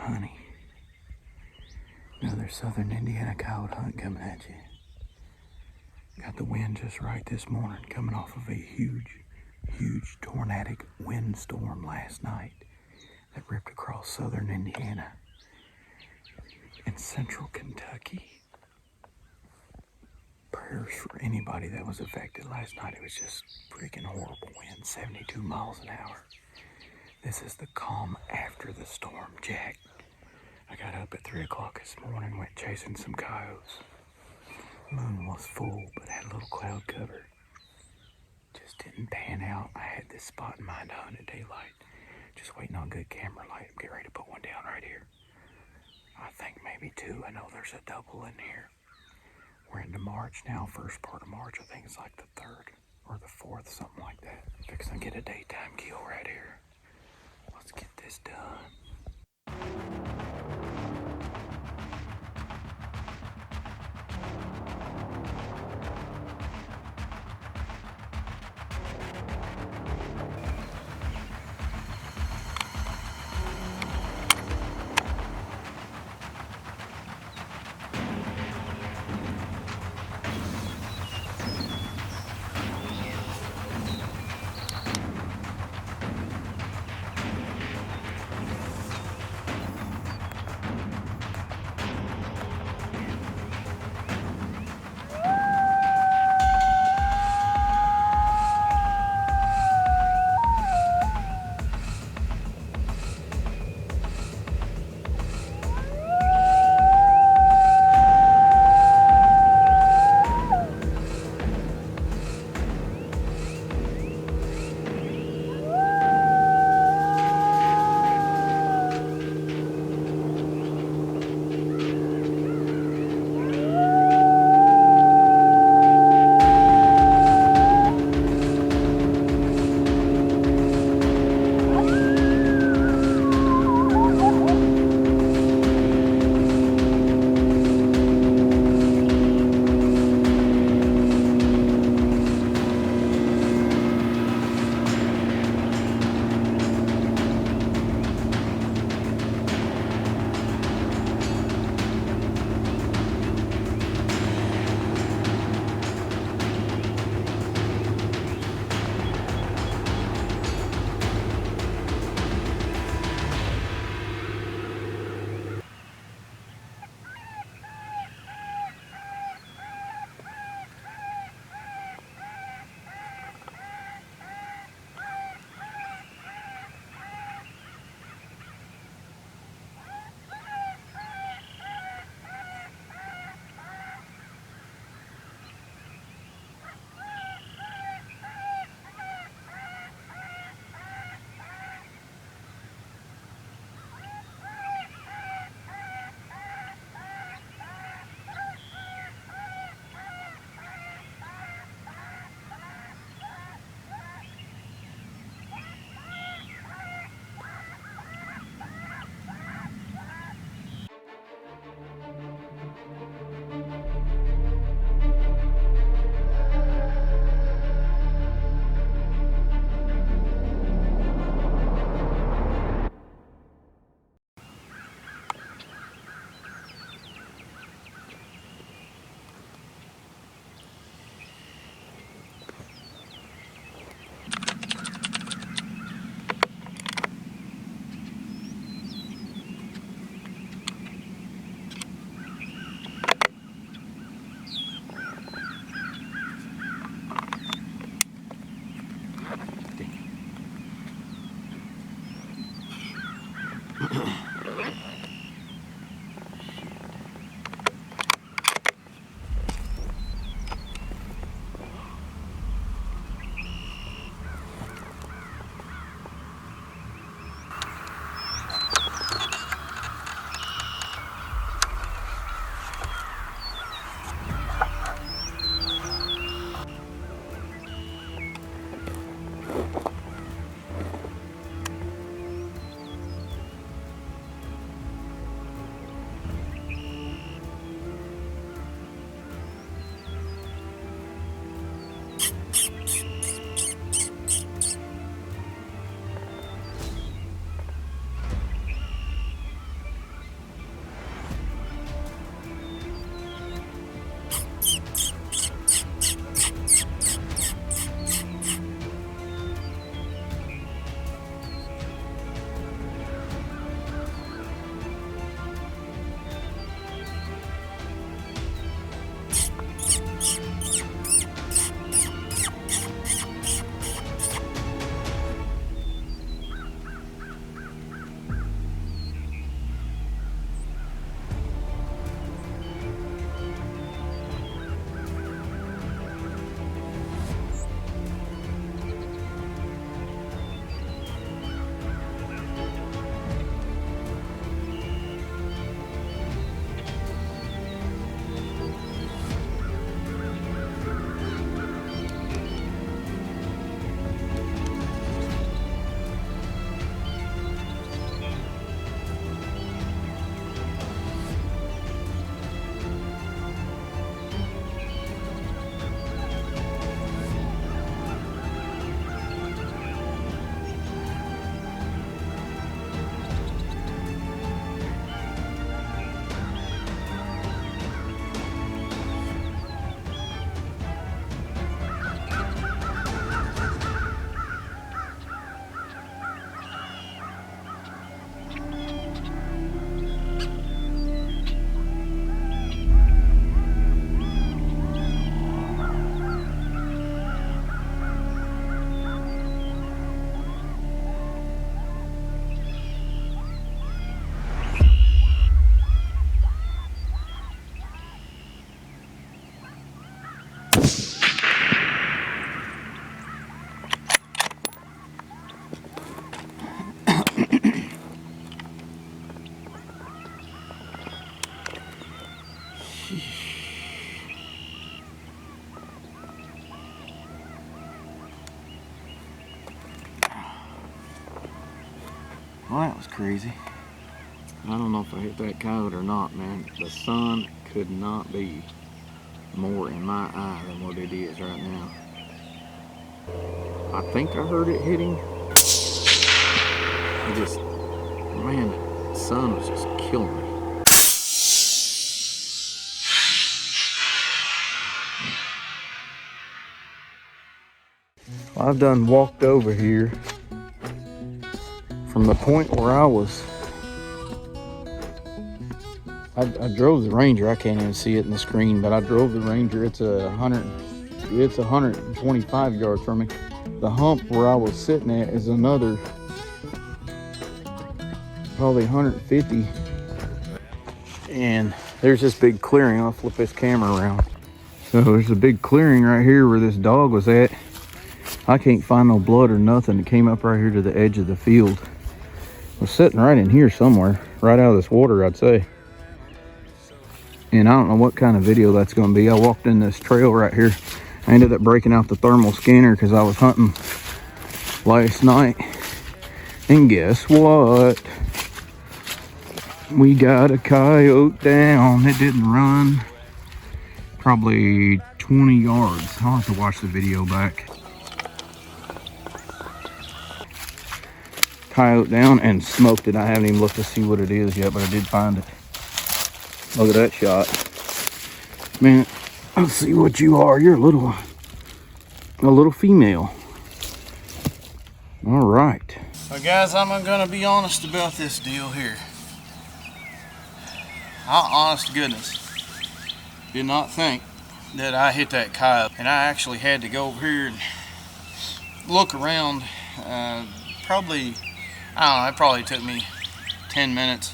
honey. Another southern Indiana coyote hunt coming at you. Got the wind just right this morning, coming off of a huge tornadic windstorm last night that ripped across southern Indiana and central Kentucky. Prayers for anybody that was affected last night. It was just freaking horrible wind, 72 miles an hour. This is the calm after the storm, Jack. I got up at 3 o'clock this morning, went chasing some coyotes. Moon was full, but had a little cloud cover. Just didn't pan out. I had this spot in mind to hunt at daylight. Just waiting on good camera light. I'm getting ready to put one down right here. I think maybe two. I know there's a double in here. We're into March now, first part of March. I think it's like the 3rd or the 4th, something like that. Fixing to get a daytime kill right here. Let's get this done. Well, that was crazy. I don't know if I hit that coyote or not, man. The sun could not be more in my eye than what it is right now. I think I heard it hitting. I just, man, the sun was just killing me. I've done walked over here from the point where I was. I drove the Ranger. I can't even see it in the screen, but I drove the Ranger. It's 125 yards from me. The hump where I was sitting at is another probably 150. And there's this big clearing. I'll flip this camera around. So there's a big clearing right here where this dog was at. I can't find no blood or nothing. It came up right here to the edge of the field. It was sitting right in here somewhere, right out of this water, I'd say. And I don't know what kind of video that's going to be. I walked in this trail right here. I ended up breaking out the thermal scanner because I was hunting last night. And guess what? We got a coyote down. It didn't run probably 20 yards. I'll have to watch the video back. Coyote down and smoked it. I haven't even looked to see what it is yet, but I did find it. Look at that shot. Man, let's see what you are. You're a little female. All right. So guys, I'm gonna be honest about this deal here. I, honest to goodness, did not think that I hit that coyote. And I actually had to go over here and look around. Probably, I don't know, it probably took me 10 minutes.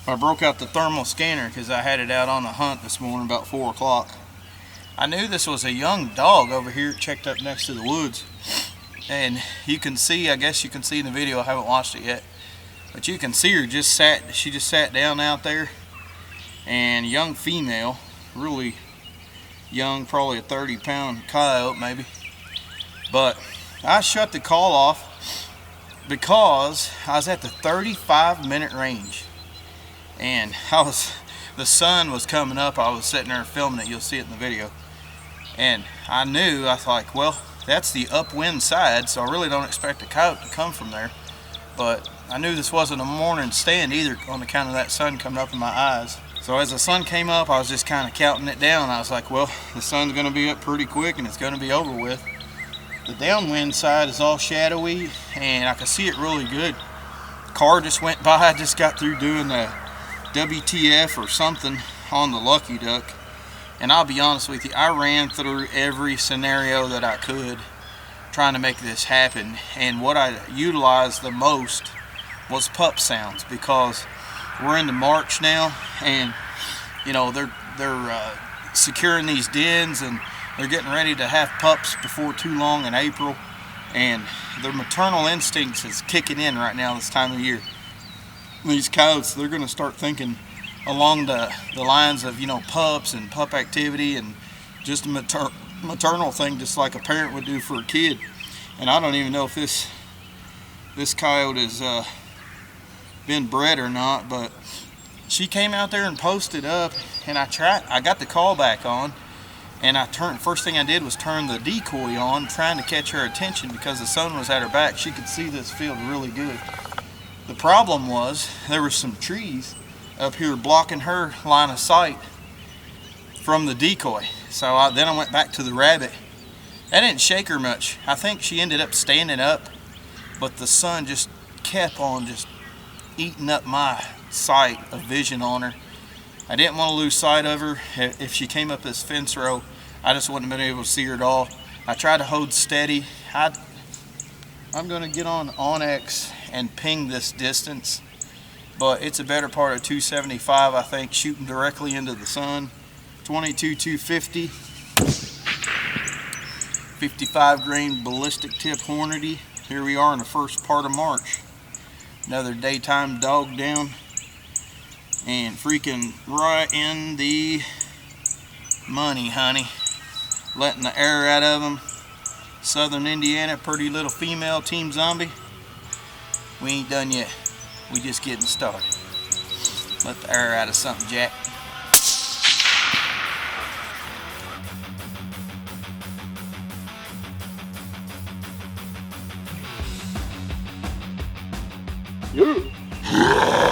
I broke out the thermal scanner because I had it out on a hunt this morning about 4 o'clock. I knew this was a young dog over here checked up next to the woods. And you can see, I guess you can see in the video, I haven't watched it yet, but you can see her she just sat down out there. And young female, really young, probably a 30-pound coyote maybe. But I shut the call off because I was at the 35-minute range. And the sun was coming up. I was sitting there filming it. You'll see it in the video. And I knew, I was like, well, that's the upwind side, so I really don't expect a coyote to come from there. But I knew this wasn't a morning stand either on account of that sun coming up in my eyes. So as the sun came up, I was just kind of counting it down. I was like, well, the sun's going to be up pretty quick and it's going to be over with. The downwind side is all shadowy and I can see it really good. The car just went by. I just got through doing the WTF or something on the Lucky Duck, and I'll be honest with you, I ran through every scenario that I could trying to make this happen, and what I utilized the most was pup sounds because we're into March now, and you know they're securing these dens and they're getting ready to have pups before too long in April, and their maternal instincts is kicking in right now this time of year. These coyotes, they're going to start thinking along the lines of, you know, pups and pup activity and just a maternal thing, just like a parent would do for a kid. And I don't even know if this coyote has been bred or not, but she came out there and posted up, and I got the call back on, and first thing I did was turn the decoy on, trying to catch her attention because the sun was at her back. She could see this field really good. The problem was there were some trees up here blocking her line of sight from the decoy. So then I went back to the rabbit. That didn't shake her much. I think she ended up standing up, but the sun just kept on just eating up my sight of vision on her. I didn't want to lose sight of her. If she came up this fence row, I just wouldn't have been able to see her at all. I tried to hold steady. I'm going to get on Onyx and ping this distance, but it's a better part of 275, I think, shooting directly into the sun. 22-250, 55 grain ballistic tip Hornady. Here we are in the first part of March. Another daytime dog down, and freaking right in the money, honey. Letting the air out of them. Southern Indiana, pretty little female, Team Zombie. We ain't done yet. We just getting started. Let the air out of something, Jack. Yeah.